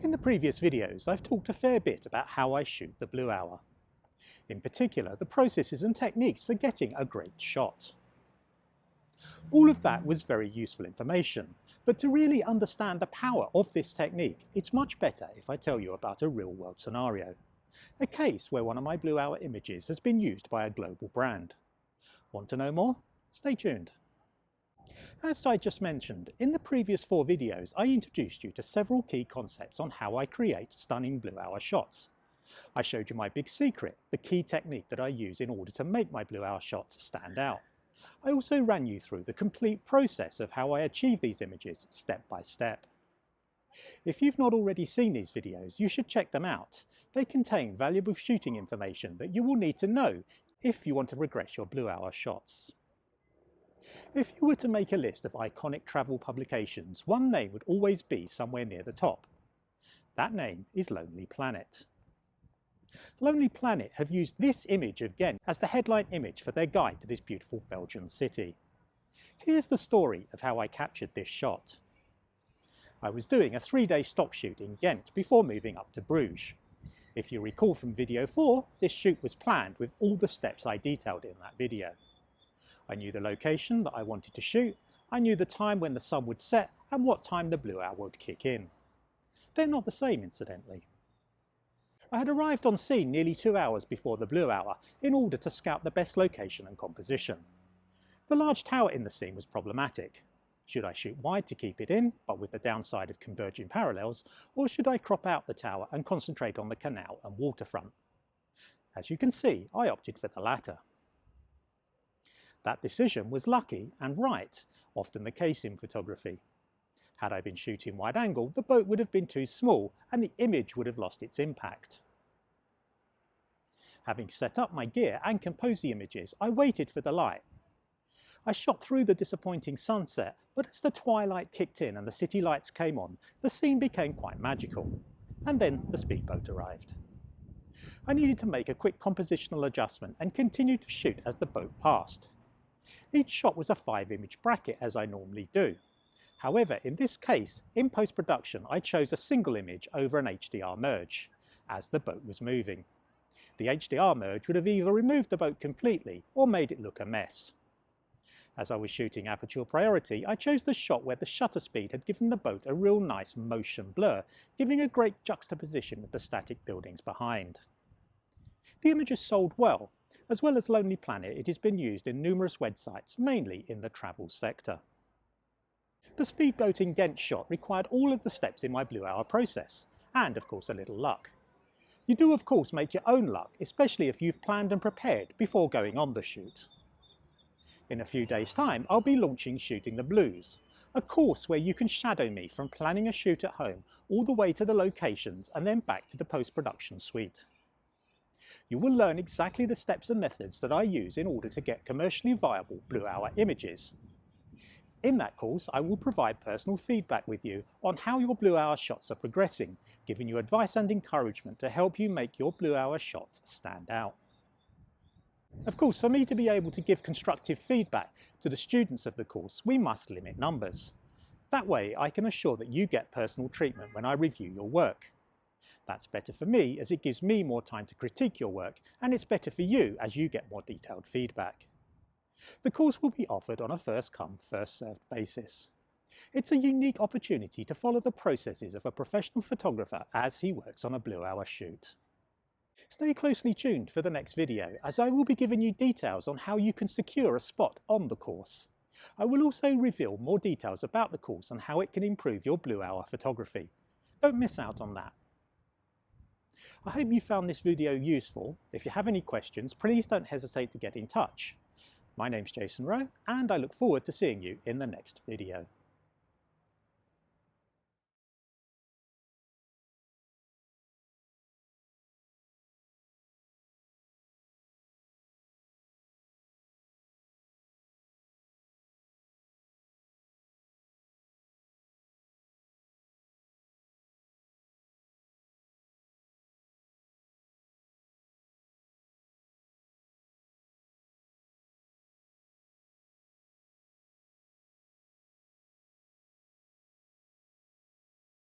In the previous videos, I've talked a fair bit about how I shoot the blue hour. In particular, the processes and techniques for getting a great shot. All of that was very useful information, but to really understand the power of this technique, it's much better if I tell you about a real-world scenario. A case where one of my blue hour images has been used by a global brand. Want to know more? Stay tuned. As I just mentioned, in the previous 4 videos I introduced you to several key concepts on how I create stunning blue hour shots. I showed you my big secret, the key technique that I use in order to make my blue hour shots stand out. I also ran you through the complete process of how I achieve these images step by step. If you've not already seen these videos, you should check them out. They contain valuable shooting information that you will need to know if you want to progress your blue hour shots. If you were to make a list of iconic travel publications, one name would always be somewhere near the top. That name is Lonely Planet. Lonely Planet have used this image of Ghent as the headline image for their guide to this beautiful Belgian city. Here's the story of how I captured this shot. I was doing a 3-day stock shoot in Ghent before moving up to Bruges. If you recall from video 4, this shoot was planned with all the steps I detailed in that video. I knew the location that I wanted to shoot, I knew the time when the sun would set and what time the blue hour would kick in. They're not the same, incidentally. I had arrived on scene nearly 2 hours before the blue hour in order to scout the best location and composition. The large tower in the scene was problematic. Should I shoot wide to keep it in, but with the downside of converging parallels, or should I crop out the tower and concentrate on the canal and waterfront? As you can see, I opted for the latter. That decision was lucky and right, often the case in photography. Had I been shooting wide angle, the boat would have been too small and the image would have lost its impact. Having set up my gear and composed the images, I waited for the light. I shot through the disappointing sunset, but as the twilight kicked in and the city lights came on, the scene became quite magical. And then the speedboat arrived. I needed to make a quick compositional adjustment and continued to shoot as the boat passed. Each shot was a 5-image bracket, as I normally do. However, in this case, in post-production, I chose a single image over an HDR merge, as the boat was moving. The HDR merge would have either removed the boat completely or made it look a mess. As I was shooting aperture priority, I chose the shot where the shutter speed had given the boat a real nice motion blur, giving a great juxtaposition with the static buildings behind. The image has sold well. As well as Lonely Planet, it has been used in numerous websites, mainly in the travel sector. The speedboat in Ghent shot required all of the steps in my blue hour process, and of course a little luck. You do of course make your own luck, especially if you've planned and prepared before going on the shoot. In a few days' time, I'll be launching Shooting the Blues, a course where you can shadow me from planning a shoot at home all the way to the locations and then back to the post-production suite. You will learn exactly the steps and methods that I use in order to get commercially viable blue hour images. In that course, I will provide personal feedback with you on how your blue hour shots are progressing, giving you advice and encouragement to help you make your blue hour shots stand out. Of course, for me to be able to give constructive feedback to the students of the course, we must limit numbers. That way, I can assure that you get personal treatment when I review your work. That's better for me as it gives me more time to critique your work, and it's better for you as you get more detailed feedback. The course will be offered on a first-come, first-served basis. It's a unique opportunity to follow the processes of a professional photographer as he works on a blue hour shoot. Stay closely tuned for the next video, as I will be giving you details on how you can secure a spot on the course. I will also reveal more details about the course and how it can improve your blue hour photography. Don't miss out on that. I hope you found this video useful. If you have any questions, please don't hesitate to get in touch. My name's Jason Rowe, and I look forward to seeing you in the next video.